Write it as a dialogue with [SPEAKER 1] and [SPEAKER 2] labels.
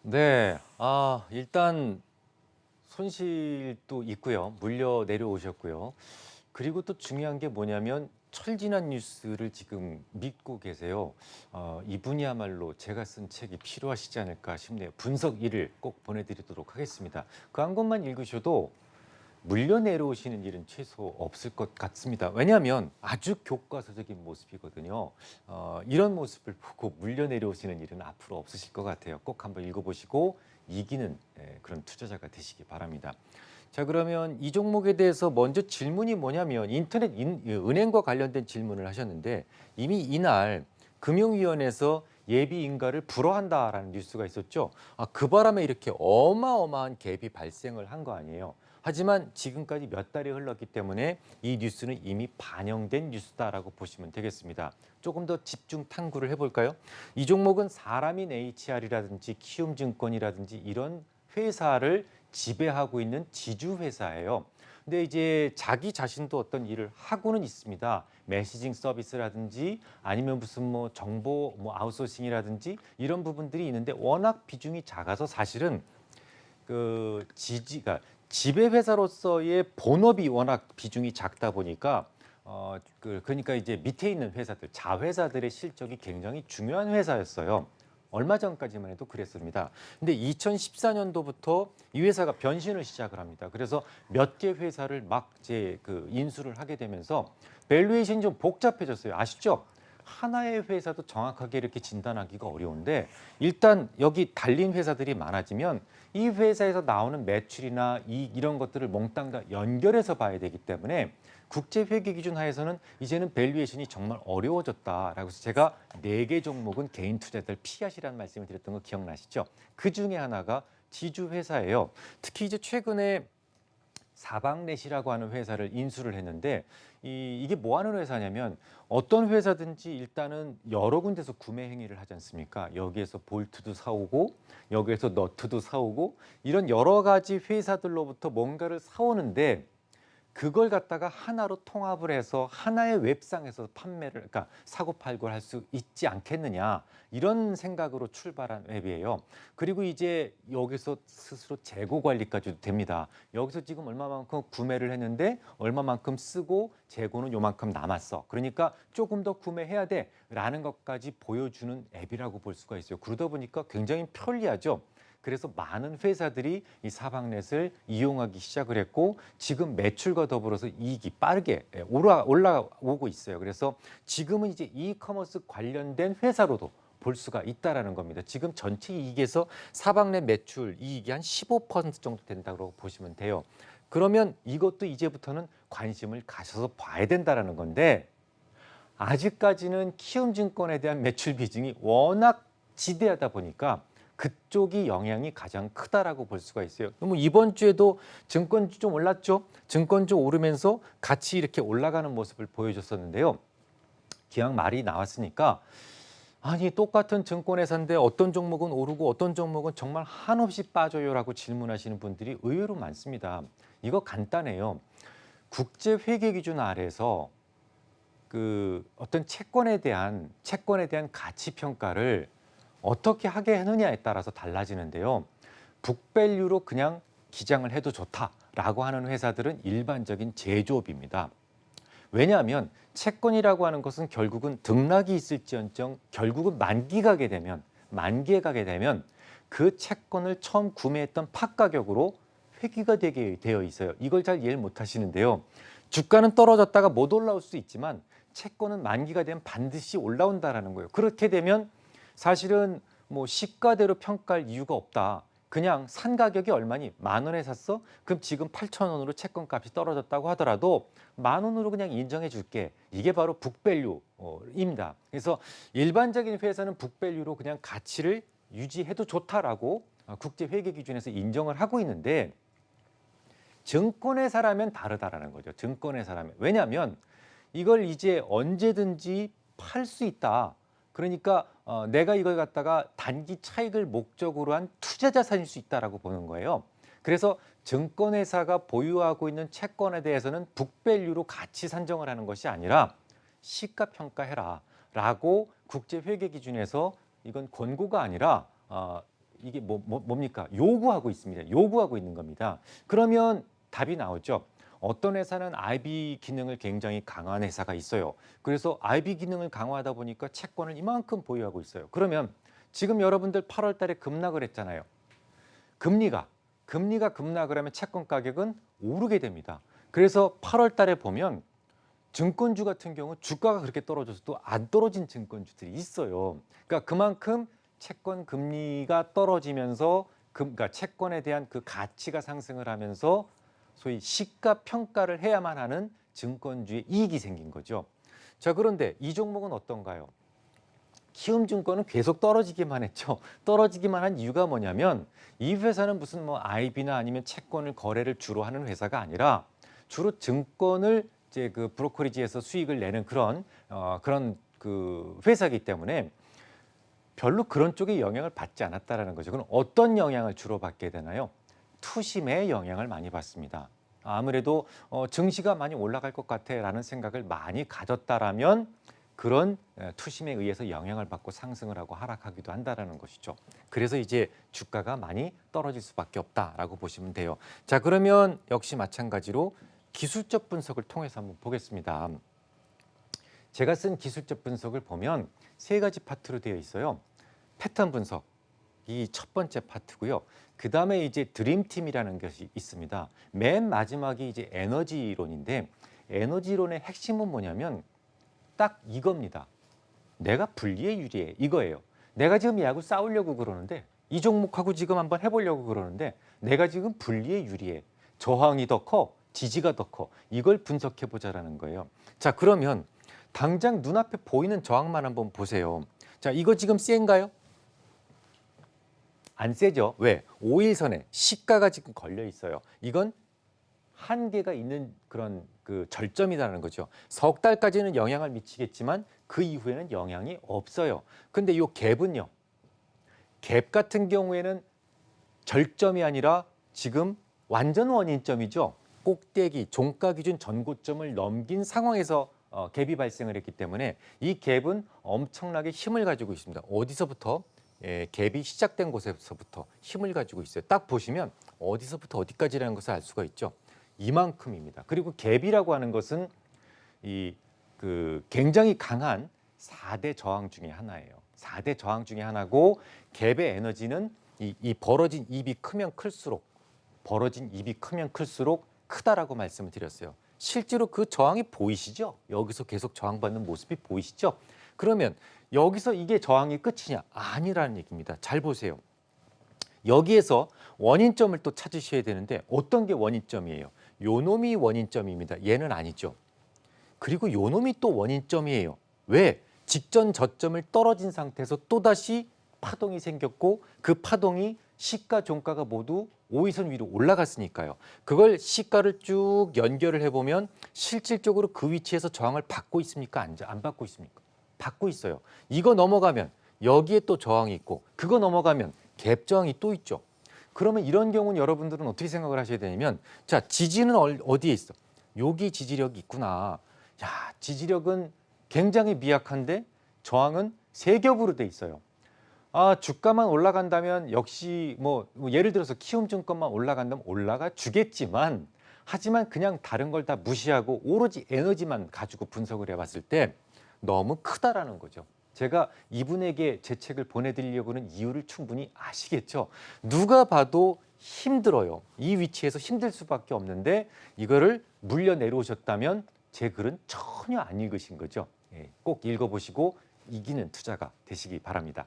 [SPEAKER 1] 네. 일단 손실도 있고요. 물려 내려오셨고요. 그리고 또 중요한 게 뭐냐면 철진한 뉴스를 지금 믿고 계세요. 이분이야말로 제가 쓴 책이 필요하시지 않을까 싶네요. 분석 1을 꼭 보내드리도록 하겠습니다. 그 한 권만 읽으셔도 물려 내려오시는 일은 최소 없을 것 같습니다. 왜냐하면 아주 교과서적인 모습이거든요. 이런 모습을 보고 물려 내려오시는 일은 앞으로 없으실 것 같아요. 꼭 한번 읽어보시고 이기는 그런 투자자가 되시기 바랍니다. 자, 그러면 이 종목에 대해서 먼저 질문이 뭐냐면 은행과 관련된 질문을 하셨는데 이미 이날 금융위원회에서 예비 인가를 불허한다라는 뉴스가 있었죠. 그 바람에 이렇게 어마어마한 갭이 발생을 한 거 아니에요. 하지만 지금까지 몇 달이 흘렀기 때문에 이 뉴스는 이미 반영된 뉴스다라고 보시면 되겠습니다. 조금 더 집중 탐구를 해볼까요? 이 종목은 사람인 HR이라든지 키움증권이라든지 이런 회사를 지배하고 있는 지주회사예요. 근데 이제 자기 자신도 어떤 일을 하고는 있습니다. 메시징 서비스라든지 아니면 무슨 뭐 정보 아웃소싱이라든지 이런 부분들이 있는데 워낙 비중이 작아서 사실은 그러니까 지배 회사로서의 본업이 워낙 비중이 작다 보니까 그러니까 이제 밑에 있는 회사들, 자회사들의 실적이 굉장히 중요한 회사였어요. 얼마 전까지만 해도 그랬습니다. 근데 2014년도부터 이 회사가 변신을 시작을 합니다. 그래서 몇 개 회사를 막 이제 인수를 하게 되면서 밸류에이션이 좀 복잡해졌어요. 아시죠? 하나의 회사도 정확하게 이렇게 진단하기가 어려운데 일단 여기 달린 회사들이 많아지면 이 회사에서 나오는 매출이나 이런 것들을 몽땅 다 연결해서 봐야 되기 때문에 국제 회계 기준 하에서는 이제는 밸류에이션이 정말 어려워졌다라고 해서 제가 4개 종목은 개인 투자자들 피하시라는 말씀을 드렸던 거 기억나시죠? 그 중에 하나가 지주 회사예요. 특히 이제 최근에 사방넷이라고 하는 회사를 인수를 했는데 이게 뭐 하는 회사냐면 어떤 회사든지 일단은 여러 군데서 구매 행위를 하지 않습니까? 여기에서 볼트도 사오고 여기에서 너트도 사오고 이런 여러 가지 회사들로부터 뭔가를 사오는데 그걸 갖다가 하나로 통합을 해서 하나의 웹상에서 판매를 그러니까 사고 팔고 할 수 있지 않겠느냐 이런 생각으로 출발한 웹이에요. 그리고 이제 여기서 스스로 재고 관리까지도 됩니다. 여기서 지금 얼마만큼 구매를 했는데 얼마만큼 쓰고 재고는 요만큼 남았어. 그러니까 조금 더 구매해야 돼라는 것까지 보여주는 앱이라고 볼 수가 있어요. 그러다 보니까 굉장히 편리하죠. 그래서 많은 회사들이 이 사방넷을 이용하기 시작을 했고 지금 매출과 더불어서 이익이 빠르게 올라오고 있어요. 그래서 지금은 이제 이커머스 관련된 회사로도 볼 수가 있다라는 겁니다. 지금 전체 이익에서 사방넷 매출 이익이 한 15% 정도 된다고 보시면 돼요. 그러면 이것도 이제부터는 관심을 가셔서 봐야 된다라는 건데 아직까지는 키움증권에 대한 매출 비중이 워낙 지대하다 보니까 그쪽이 영향이 가장 크다라고 볼 수가 있어요. 그럼 이번 주에도 증권주 좀 올랐죠? 증권주 오르면서 같이 이렇게 올라가는 모습을 보여줬었는데요. 기왕 말이 나왔으니까 아니 똑같은 증권회사인데 어떤 종목은 오르고 어떤 종목은 정말 한없이 빠져요라고 질문하시는 분들이 의외로 많습니다. 이거 간단해요. 국제회계 기준 아래에서 어떤 채권에 대한 가치 평가를 어떻게 하게 하느냐에 따라서 달라지는데요. 북밸류로 그냥 기장을 해도 좋다라고 하는 회사들은 일반적인 제조업입니다. 왜냐하면 채권이라고 하는 것은 결국은 등락이 있을지언정 결국은 만기에 가게 되면 그 채권을 처음 구매했던 팥가격으로 회귀가 되게 되어 있어요. 이걸 잘 이해를 못 하시는데요. 주가는 떨어졌다가 못 올라올 수 있지만 채권은 만기가 되면 반드시 올라온다라는 거예요. 그렇게 되면 사실은 뭐 시가대로 평가할 이유가 없다. 그냥 산 가격이 얼마니? 10,000원에 샀어? 그럼 지금 8,000원으로 채권 값이 떨어졌다고 하더라도 10,000원으로 그냥 인정해 줄게. 이게 바로 북밸류입니다. 그래서 일반적인 회사는 북밸류로 그냥 가치를 유지해도 좋다라고 국제회계 기준에서 인정을 하고 있는데 증권회사라면 다르다라는 거죠. 증권회사라면. 왜냐하면 이걸 이제 언제든지 팔 수 있다. 그러니까 내가 이걸 갖다가 단기 차익을 목적으로 한 투자 자산일 수 있다라고 보는 거예요. 그래서 증권회사가 보유하고 있는 채권에 대해서는 북밸류로 가치 산정을 하는 것이 아니라 시가평가해라라고 국제회계 기준에서 이건 권고가 아니라 이게 뭡니까? 요구하고 있습니다. 요구하고 있는 겁니다. 그러면 답이 나오죠. 어떤 회사는 IB 기능을 굉장히 강화한 회사가 있어요. 그래서 IB 기능을 강화하다 보니까 채권을 이만큼 보유하고 있어요. 그러면 지금 여러분들 8월 달에 급락을 했잖아요. 금리가 급락을 하면 채권 가격은 오르게 됩니다. 그래서 8월 달에 보면 증권주 같은 경우 주가가 그렇게 떨어져서도 안 떨어진 증권주들이 있어요. 그러니까 그만큼 채권 금리가 떨어지면서 그러니까 채권에 대한 그 가치가 상승을 하면서 소위 시가 평가를 해야만 하는 증권주의 이익이 생긴 거죠. 자, 그런데 이 종목은 어떤가요? 키움증권은 계속 떨어지기만 했죠. 떨어지기만 한 이유가 뭐냐면 이 회사는 무슨 뭐 IB나 아니면 채권을 거래를 주로 하는 회사가 아니라 주로 증권을 이제 그 브로커리지에서 수익을 내는 그런 그 회사이기 때문에 별로 그런 쪽에 영향을 받지 않았다라는 거죠. 그럼 어떤 영향을 주로 받게 되나요? 투심의 영향을 많이 받습니다. 아무래도 증시가 많이 올라갈 것 같아라는 생각을 많이 가졌다라면 그런 투심에 의해서 영향을 받고 상승을 하고 하락하기도 한다라는 것이죠. 그래서 이제 주가가 많이 떨어질 수밖에 없다라고 보시면 돼요. 자, 그러면 역시 마찬가지로 기술적 분석을 통해서 한번 보겠습니다. 제가 쓴 기술적 분석을 보면 세 가지 파트로 되어 있어요. 패턴 분석, 이 첫 번째 파트고요. 그 다음에 이제 드림팀이라는 것이 있습니다. 맨 마지막이 이제 에너지론인데 에너지론의 핵심은 뭐냐면 딱 이겁니다. 내가 불리해 유리해 이거예요. 내가 지금 얘하고 싸우려고 그러는데 이 종목하고 지금 한번 해보려고 그러는데 내가 지금 불리해 유리해. 저항이 더 커, 지지가 더 커. 이걸 분석해 보자라는 거예요. 자, 그러면 당장 눈앞에 보이는 저항만 한번 보세요. 자, 이거 지금 센가요? 안 세죠. 왜? 5일선에 시가가 지금 걸려 있어요. 이건 한계가 있는 그런 그 절점이라는 거죠. 석 달까지는 영향을 미치겠지만 그 이후에는 영향이 없어요. 근데 이 갭은요. 갭 같은 경우에는 절점이 아니라 지금 완전 원인점이죠. 꼭대기, 종가 기준 전고점을 넘긴 상황에서 갭이 발생을 했기 때문에 이 갭은 엄청나게 힘을 가지고 있습니다. 어디서부터? 갭이 시작된 곳에서부터 힘을 가지고 있어요. 딱 보시면 어디서부터 어디까지라는 것을 알 수가 있죠. 이만큼입니다. 그리고 갭이라고 하는 것은 굉장히 강한 4대 저항 중에 하나예요. 4대 저항 중에 하나고 갭의 에너지는 이 벌어진 입이 크면 클수록 크다라고 말씀을 드렸어요. 실제로 그 저항이 보이시죠? 여기서 계속 저항받는 모습이 보이시죠? 그러면 여기서 이게 저항이 끝이냐? 아니라는 얘기입니다. 잘 보세요. 여기에서 원인점을 또 찾으셔야 되는데 어떤 게 원인점이에요? 요놈이 원인점입니다. 얘는 아니죠. 그리고 요놈이 또 원인점이에요. 왜? 직전 저점을 떨어진 상태에서 또다시 파동이 생겼고 그 파동이 시가 종가가 모두 5일선 위로 올라갔으니까요. 그걸 시가를 쭉 연결을 해보면 실질적으로 그 위치에서 저항을 받고 있습니까? 안 받고 있습니까? 받고 있어요. 이거 넘어가면 여기에 또 저항이 있고 그거 넘어가면 갭 저항이 또 있죠. 그러면 이런 경우는 여러분들은 어떻게 생각을 하셔야 되냐면 자, 지지는 어디에 있어? 여기 지지력이 있구나. 야, 지지력은 굉장히 미약한데 저항은 세 겹으로 돼 있어요. 아, 주가만 올라간다면 역시 뭐 예를 들어서 키움증권만 올라간다면 올라가 주겠지만 하지만 그냥 다른 걸 다 무시하고 오로지 에너지만 가지고 분석을 해봤을 때 너무 크다라는 거죠. 제가 이분에게 제 책을 보내드리려고 하는 이유를 충분히 아시겠죠. 누가 봐도 힘들어요. 이 위치에서 힘들 수밖에 없는데 이거를 물려 내려오셨다면 제 글은 전혀 안 읽으신 거죠. 꼭 읽어보시고 이기는 투자가 되시기 바랍니다.